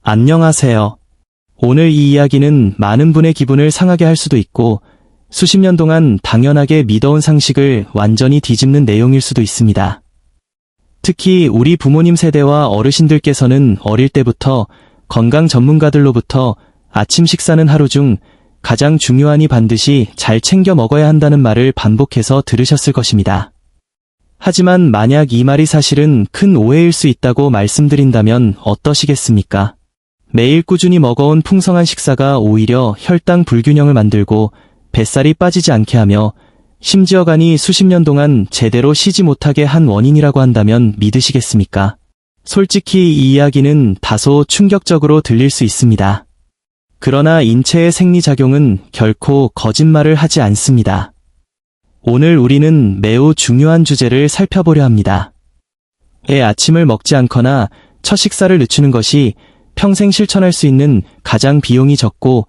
안녕하세요. 오늘 이 이야기는 많은 분의 기분을 상하게 할 수도 있고 수십 년 동안 당연하게 믿어온 상식을 완전히 뒤집는 내용일 수도 있습니다. 특히 우리 부모님 세대와 어르신들께서는 어릴 때부터 건강 전문가들로부터 아침 식사는 하루 중 가장 중요하니 반드시 잘 챙겨 먹어야 한다는 말을 반복해서 들으셨을 것입니다. 하지만 만약 이 말이 사실은 큰 오해일 수 있다고 말씀드린다면 어떠시겠습니까? 매일 꾸준히 먹어온 풍성한 식사가 오히려 혈당 불균형을 만들고 뱃살이 빠지지 않게 하며 심지어 간이 수십 년 동안 제대로 쉬지 못하게 한 원인이라고 한다면 믿으시겠습니까? 솔직히 이 이야기는 다소 충격적으로 들릴 수 있습니다. 그러나 인체의 생리작용은 결코 거짓말을 하지 않습니다. 오늘 우리는 매우 중요한 주제를 살펴보려 합니다. 왜 아침을 먹지 않거나 첫 식사를 늦추는 것이 평생 실천할 수 있는 가장 비용이 적고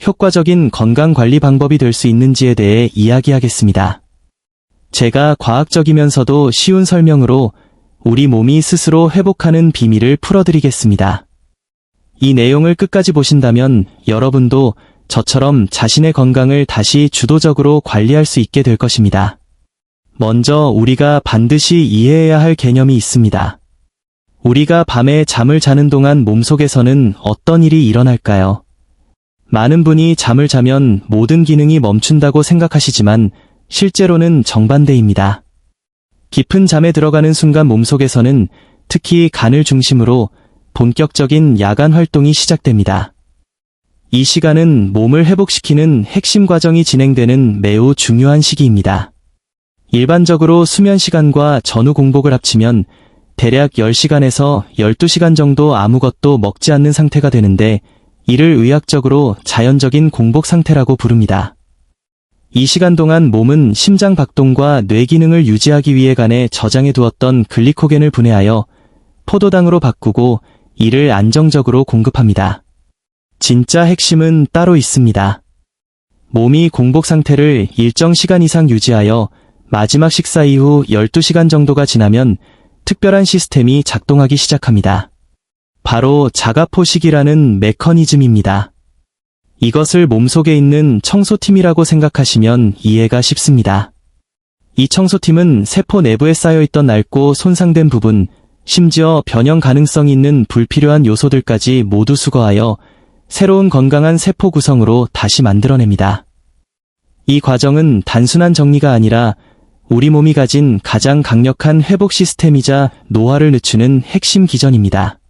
효과적인 건강관리 방법이 될 수 있는지에 대해 이야기하겠습니다. 제가 과학적이면서도 쉬운 설명으로 우리 몸이 스스로 회복하는 비밀을 풀어드리겠습니다. 이 내용을 끝까지 보신다면 여러분도 저처럼 자신의 건강을 다시 주도적으로 관리할 수 있게 될 것입니다. 먼저 우리가 반드시 이해해야 할 개념이 있습니다. 우리가 밤에 잠을 자는 동안 몸속에서는 어떤 일이 일어날까요? 많은 분이 잠을 자면 모든 기능이 멈춘다고 생각하시지만 실제로는 정반대입니다. 깊은 잠에 들어가는 순간 몸속에서는 특히 간을 중심으로 본격적인 야간 활동이 시작됩니다. 이 시간은 몸을 회복시키는 핵심 과정이 진행되는 매우 중요한 시기입니다. 일반적으로 수면 시간과 전후 공복을 합치면 대략 10시간에서 12시간 정도 아무것도 먹지 않는 상태가 되는데 이를 의학적으로 자연적인 공복 상태라고 부릅니다. 이 시간 동안 몸은 심장 박동과 뇌 기능을 유지하기 위해 간에 저장해 두었던 글리코겐을 분해하여 포도당으로 바꾸고 이를 안정적으로 공급합니다. 진짜 핵심은 따로 있습니다. 몸이 공복 상태를 일정 시간 이상 유지하여 마지막 식사 이후 12시간 정도가 지나면 특별한 시스템이 작동하기 시작합니다. 바로 자가포식이라는 메커니즘입니다. 이것을 몸속에 있는 청소팀이라고 생각하시면 이해가 쉽습니다. 이 청소팀은 세포 내부에 쌓여있던 낡고 손상된 부분, 심지어 변형 가능성이 있는 불필요한 요소들까지 모두 수거하여 새로운 건강한 세포 구성으로 다시 만들어냅니다. 이 과정은 단순한 정리가 아니라 우리 몸이 가진 가장 강력한 회복 시스템이자 노화를 늦추는 핵심 기전입니다.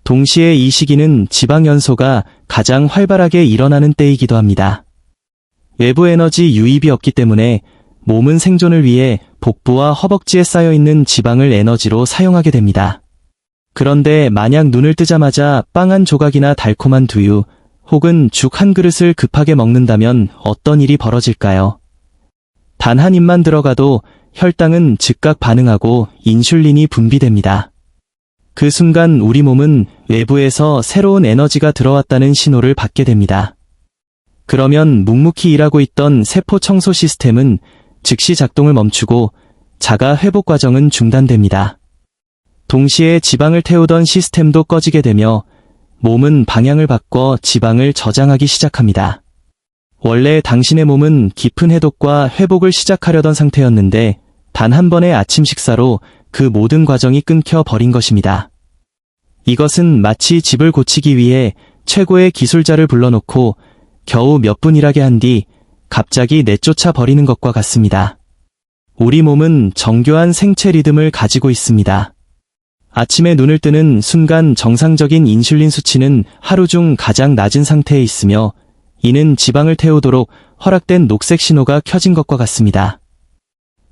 동시에 이 시기는 지방 연소가 가장 활발하게 일어나는 때이기도 합니다. 외부 에너지 유입이 없기 때문에 몸은 생존을 위해 복부와 허벅지에 쌓여있는 지방을 에너지로 사용하게 됩니다. 그런데 만약 눈을 뜨자마자 빵 한 조각이나 달콤한 두유 혹은 죽 한 그릇을 급하게 먹는다면 어떤 일이 벌어질까요? 단 한 입만 들어가도 혈당은 즉각 반응하고 인슐린이 분비됩니다. 그 순간 우리 몸은 외부에서 새로운 에너지가 들어왔다는 신호를 받게 됩니다. 그러면 묵묵히 일하고 있던 세포 청소 시스템은 즉시 작동을 멈추고 자가 회복 과정은 중단됩니다. 동시에 지방을 태우던 시스템도 꺼지게 되며 몸은 방향을 바꿔 지방을 저장하기 시작합니다. 원래 당신의 몸은 깊은 해독과 회복을 시작하려던 상태였는데 단 한 번의 아침 식사로 그 모든 과정이 끊겨 버린 것입니다. 이것은 마치 집을 고치기 위해 최고의 기술자를 불러놓고 겨우 몇 분 일하게 한 뒤 갑자기 내쫓아 버리는 것과 같습니다. 우리 몸은 정교한 생체 리듬을 가지고 있습니다. 아침에 눈을 뜨는 순간 정상적인 인슐린 수치는 하루 중 가장 낮은 상태에 있으며 이는 지방을 태우도록 허락된 녹색 신호가 켜진 것과 같습니다.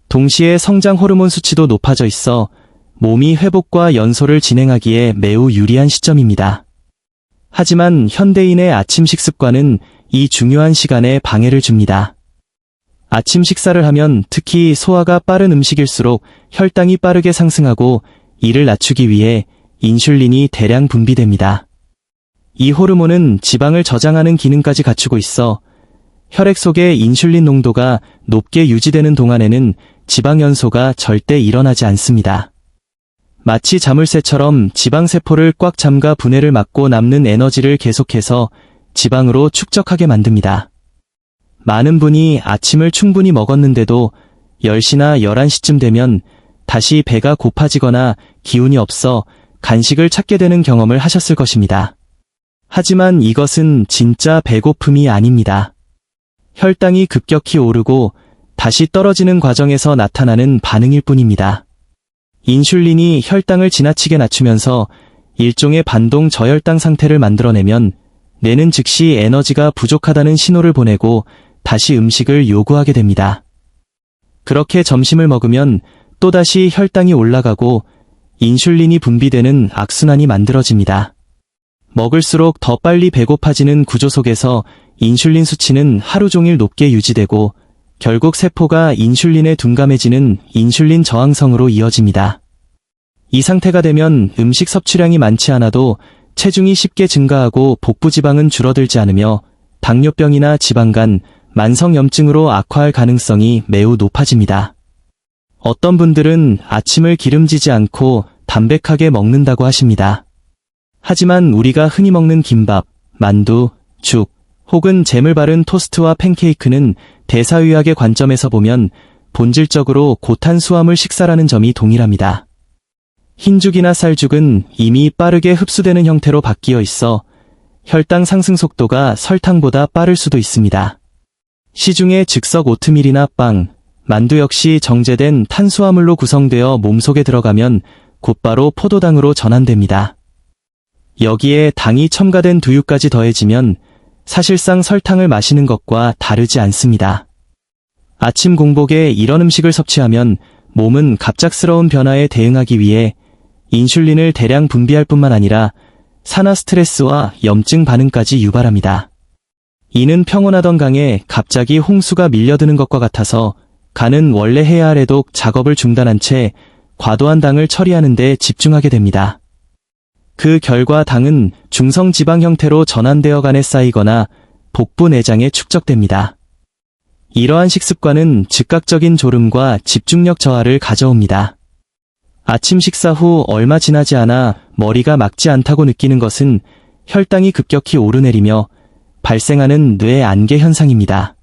동시에 성장 호르몬 수치도 높아져 있어 몸이 회복과 연소를 진행하기에 매우 유리한 시점입니다. 하지만 현대인의 아침 식습관은 이 중요한 시간에 방해를 줍니다. 아침 식사를 하면 특히 소화가 빠른 음식일수록 혈당이 빠르게 상승하고 이를 낮추기 위해 인슐린이 대량 분비됩니다. 이 호르몬은 지방을 저장하는 기능까지 갖추고 있어 혈액 속의 인슐린 농도가 높게 유지되는 동안에는 지방 연소가 절대 일어나지 않습니다. 마치 자물쇠처럼 지방세포를 꽉 잠가 분해를 막고 남는 에너지를 계속해서 지방으로 축적하게 만듭니다. 많은 분이 아침을 충분히 먹었는데도 10시나 11시쯤 되면 다시 배가 고파지거나 기운이 없어 간식을 찾게 되는 경험을 하셨을 것입니다. 하지만 이것은 진짜 배고픔이 아닙니다. 혈당이 급격히 오르고 다시 떨어지는 과정에서 나타나는 반응일 뿐입니다. 인슐린이 혈당을 지나치게 낮추면서 일종의 반동 저혈당 상태를 만들어내면 뇌는 즉시 에너지가 부족하다는 신호를 보내고 다시 음식을 요구하게 됩니다. 그렇게 점심을 먹으면 또다시 혈당이 올라가고 인슐린이 분비되는 악순환이 만들어집니다. 먹을수록 더 빨리 배고파지는 구조 속에서 인슐린 수치는 하루 종일 높게 유지되고 결국 세포가 인슐린에 둔감해지는 인슐린 저항성으로 이어집니다. 이 상태가 되면 음식 섭취량이 많지 않아도 체중이 쉽게 증가하고 복부 지방은 줄어들지 않으며 당뇨병이나 지방간, 만성염증으로 악화할 가능성이 매우 높아집니다. 어떤 분들은 아침을 기름지지 않고 담백하게 먹는다고 하십니다. 하지만 우리가 흔히 먹는 김밥, 만두, 죽, 혹은 잼을 바른 토스트와 팬케이크는 대사의학의 관점에서 보면 본질적으로 고탄수화물 식사라는 점이 동일합니다. 흰죽이나 쌀죽은 이미 빠르게 흡수되는 형태로 바뀌어 있어 혈당 상승 속도가 설탕보다 빠를 수도 있습니다. 시중의 즉석 오트밀이나 빵, 만두 역시 정제된 탄수화물로 구성되어 몸속에 들어가면 곧바로 포도당으로 전환됩니다. 여기에 당이 첨가된 두유까지 더해지면 사실상 설탕을 마시는 것과 다르지 않습니다. 아침 공복에 이런 음식을 섭취하면 몸은 갑작스러운 변화에 대응하기 위해 인슐린을 대량 분비할 뿐만 아니라 산화 스트레스와 염증 반응까지 유발합니다. 이는 평온하던 강에 갑자기 홍수가 밀려드는 것과 같아서 간은 원래 해야 할 해독 작업을 중단한 채 과도한 당을 처리하는 데 집중하게 됩니다. 그 결과 당은 중성지방 형태로 전환되어 간에 쌓이거나 복부 내장에 축적됩니다. 이러한 식습관은 즉각적인 졸음과 집중력 저하를 가져옵니다. 아침 식사 후 얼마 지나지 않아 머리가 맑지 않다고 느끼는 것은 혈당이 급격히 오르내리며 발생하는 뇌 안개 현상입니다.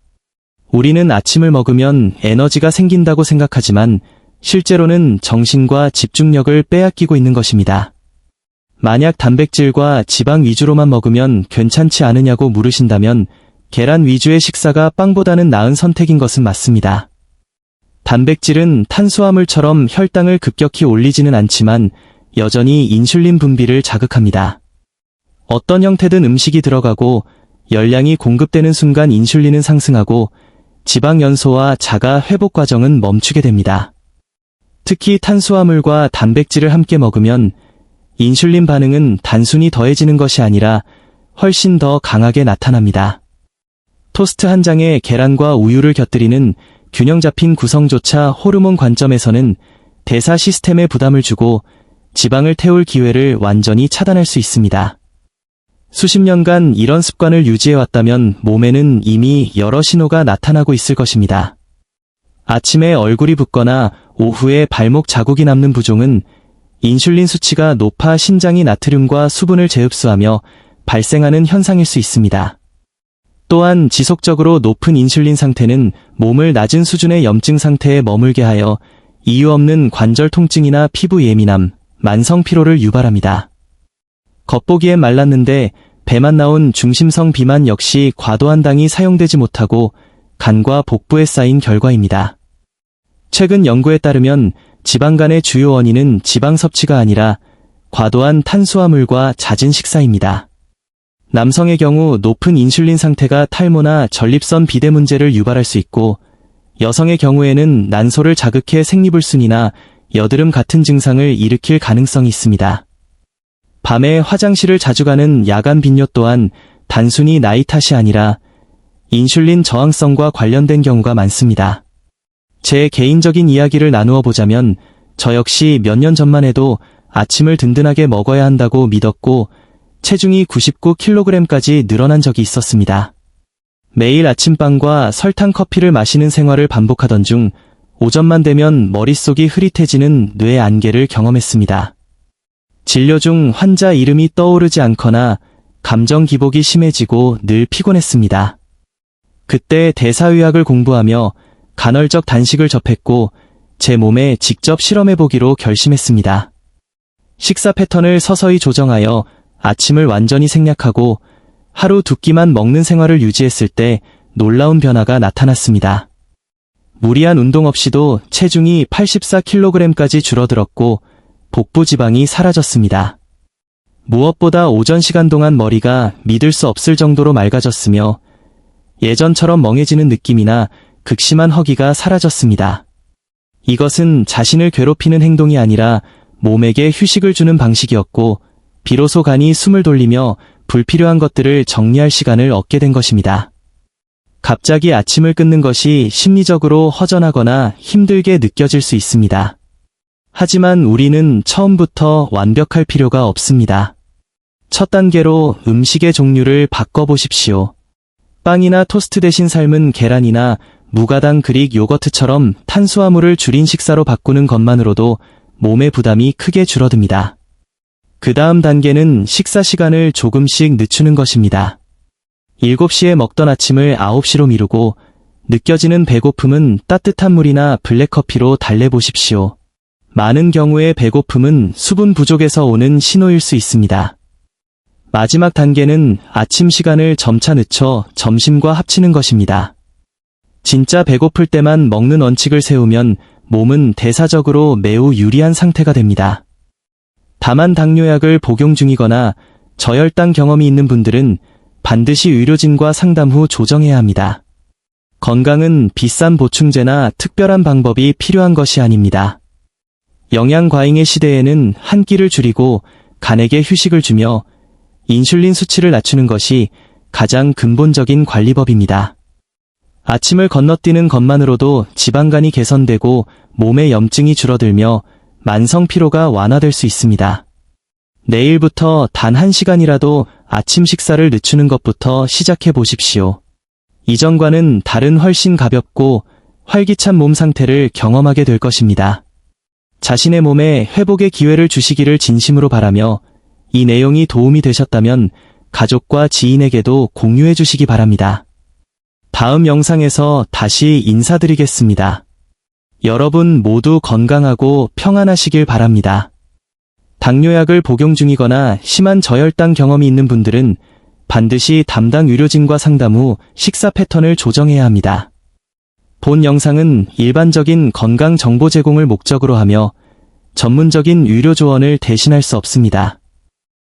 우리는 아침을 먹으면 에너지가 생긴다고 생각하지만 실제로는 정신과 집중력을 빼앗기고 있는 것입니다. 만약 단백질과 지방 위주로만 먹으면 괜찮지 않으냐고 물으신다면 계란 위주의 식사가 빵보다는 나은 선택인 것은 맞습니다. 단백질은 탄수화물처럼 혈당을 급격히 올리지는 않지만 여전히 인슐린 분비를 자극합니다. 어떤 형태든 음식이 들어가고 열량이 공급되는 순간 인슐린은 상승하고 지방 연소와 자가 회복 과정은 멈추게 됩니다. 특히 탄수화물과 단백질을 함께 먹으면 인슐린 반응은 단순히 더해지는 것이 아니라 훨씬 더 강하게 나타납니다. 토스트 한 장에 계란과 우유를 곁들이는 균형 잡힌 구성조차 호르몬 관점에서는 대사 시스템에 부담을 주고 지방을 태울 기회를 완전히 차단할 수 있습니다. 수십 년간 이런 습관을 유지해왔다면 몸에는 이미 여러 신호가 나타나고 있을 것입니다. 아침에 얼굴이 붓거나 오후에 발목 자국이 남는 부종은 인슐린 수치가 높아 신장이 나트륨과 수분을 재흡수하며 발생하는 현상일 수 있습니다. 또한 지속적으로 높은 인슐린 상태는 몸을 낮은 수준의 염증 상태에 머물게 하여 이유 없는 관절 통증이나 피부 예민함, 만성 피로를 유발합니다. 겉보기엔 말랐는데 배만 나온 중심성 비만 역시 과도한 당이 사용되지 못하고 간과 복부에 쌓인 결과입니다. 최근 연구에 따르면 지방간의 주요 원인은 지방 섭취가 아니라 과도한 탄수화물과 잦은 식사입니다. 남성의 경우 높은 인슐린 상태가 탈모나 전립선 비대 문제를 유발할 수 있고 여성의 경우에는 난소를 자극해 생리불순이나 여드름 같은 증상을 일으킬 가능성이 있습니다. 밤에 화장실을 자주 가는 야간 빈뇨 또한 단순히 나이 탓이 아니라 인슐린 저항성과 관련된 경우가 많습니다. 제 개인적인 이야기를 나누어 보자면 저 역시 몇 년 전만 해도 아침을 든든하게 먹어야 한다고 믿었고 체중이 99kg까지 늘어난 적이 있었습니다. 매일 아침빵과 설탕 커피를 마시는 생활을 반복하던 중 오전만 되면 머릿속이 흐릿해지는 뇌 안개를 경험했습니다. 진료 중 환자 이름이 떠오르지 않거나 감정 기복이 심해지고 늘 피곤했습니다. 그때 대사의학을 공부하며 간헐적 단식을 접했고 제 몸에 직접 실험해보기로 결심했습니다. 식사 패턴을 서서히 조정하여 아침을 완전히 생략하고 하루 2끼만 먹는 생활을 유지했을 때 놀라운 변화가 나타났습니다. 무리한 운동 없이도 체중이 84kg까지 줄어들었고 복부 지방이 사라졌습니다. 무엇보다 오전 시간 동안 머리가 믿을 수 없을 정도로 맑아졌으며 예전처럼 멍해지는 느낌이나 극심한 허기가 사라졌습니다. 이것은 자신을 괴롭히는 행동이 아니라 몸에게 휴식을 주는 방식이었고 비로소 간이 숨을 돌리며 불필요한 것들을 정리할 시간을 얻게 된 것입니다. 갑자기 아침을 끊는 것이 심리적으로 허전하거나 힘들게 느껴질 수 있습니다. 하지만 우리는 처음부터 완벽할 필요가 없습니다. 첫 단계로 음식의 종류를 바꿔보십시오. 빵이나 토스트 대신 삶은 계란이나 무가당 그릭 요거트처럼 탄수화물을 줄인 식사로 바꾸는 것만으로도 몸의 부담이 크게 줄어듭니다. 그 다음 단계는 식사 시간을 조금씩 늦추는 것입니다. 7시에 먹던 아침을 9시로 미루고 느껴지는 배고픔은 따뜻한 물이나 블랙커피로 달래보십시오. 많은 경우의 배고픔은 수분 부족에서 오는 신호일 수 있습니다. 마지막 단계는 아침 시간을 점차 늦춰 점심과 합치는 것입니다. 진짜 배고플 때만 먹는 원칙을 세우면 몸은 대사적으로 매우 유리한 상태가 됩니다. 다만 당뇨약을 복용 중이거나 저혈당 경험이 있는 분들은 반드시 의료진과 상담 후 조정해야 합니다. 건강은 비싼 보충제나 특별한 방법이 필요한 것이 아닙니다. 영양 과잉의 시대에는 한 끼를 줄이고 간에게 휴식을 주며 인슐린 수치를 낮추는 것이 가장 근본적인 관리법입니다. 아침을 건너뛰는 것만으로도 지방간이 개선되고 몸의 염증이 줄어들며 만성 피로가 완화될 수 있습니다. 내일부터 단 1시간이라도 아침 식사를 늦추는 것부터 시작해 보십시오. 이전과는 다른 훨씬 가볍고 활기찬 몸 상태를 경험하게 될 것입니다. 자신의 몸에 회복의 기회를 주시기를 진심으로 바라며 이 내용이 도움이 되셨다면 가족과 지인에게도 공유해 주시기 바랍니다. 다음 영상에서 다시 인사드리겠습니다. 여러분 모두 건강하고 평안하시길 바랍니다. 당뇨약을 복용 중이거나 심한 저혈당 경험이 있는 분들은 반드시 담당 의료진과 상담 후 식사 패턴을 조정해야 합니다. 본 영상은 일반적인 건강 정보 제공을 목적으로 하며 전문적인 의료 조언을 대신할 수 없습니다.